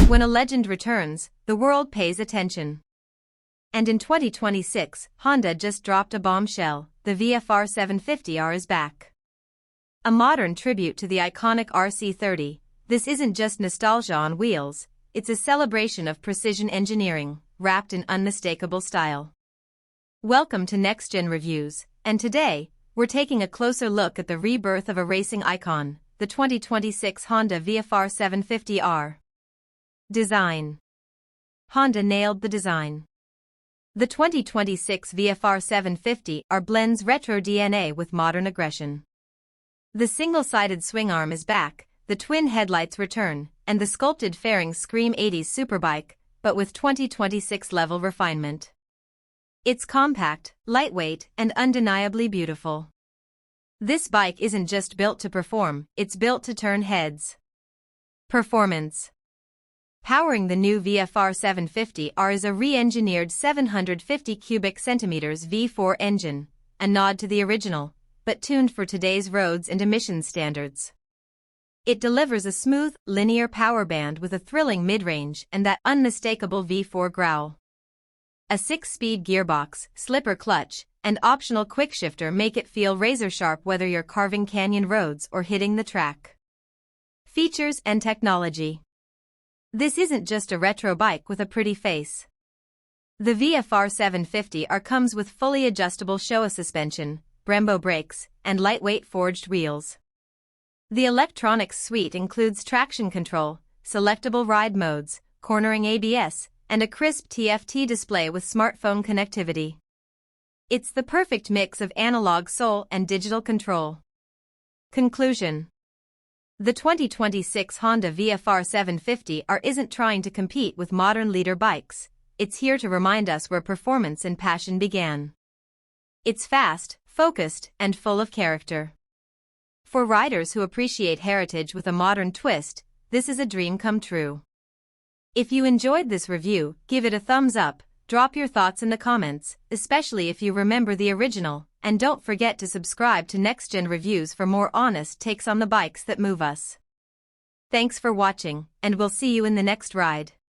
When a legend returns, the world pays attention. And in 2026, Honda just dropped a bombshell: the VFR750R is back. A modern tribute to the iconic RC30, this isn't just nostalgia on wheels, it's a celebration of precision engineering, wrapped in unmistakable style. Welcome to Next Gen Reviews, and today, we're taking a closer look at the rebirth of a racing icon, the 2026 Honda VFR750R. Design. Honda nailed the design. The 2026 VFR750R blends retro DNA with modern aggression. The single-sided swing arm is back, the twin headlights return, and the sculpted fairings scream 80s superbike, but with 2026 level refinement. It's compact, lightweight, and undeniably beautiful. This bike isn't just built to perform, it's built to turn heads. Performance. Powering the new VFR750R is a re-engineered 750 cubic centimeters V4 engine, a nod to the original, but tuned for today's roads and emissions standards. It delivers a smooth, linear power band with a thrilling mid-range and that unmistakable V4 growl. A 6-speed gearbox, slipper clutch, and optional quickshifter make it feel razor-sharp whether you're carving canyon roads or hitting the track. Features and technology. This isn't just a retro bike with a pretty face. The VFR750R comes with fully adjustable Showa suspension, Brembo brakes, and lightweight forged wheels. The electronics suite includes traction control, selectable ride modes, cornering ABS, and a crisp TFT display with smartphone connectivity. It's the perfect mix of analog soul and digital control. Conclusion. The 2026 Honda VFR750R isn't trying to compete with modern leader bikes, it's here to remind us where performance and passion began. It's fast, focused, and full of character. For riders who appreciate heritage with a modern twist, this is a dream come true. If you enjoyed this review, give it a thumbs up, drop your thoughts in the comments, especially if you remember the original, and don't forget to subscribe to Next Gen Reviews for more honest takes on the bikes that move us. Thanks for watching, and we'll see you in the next ride.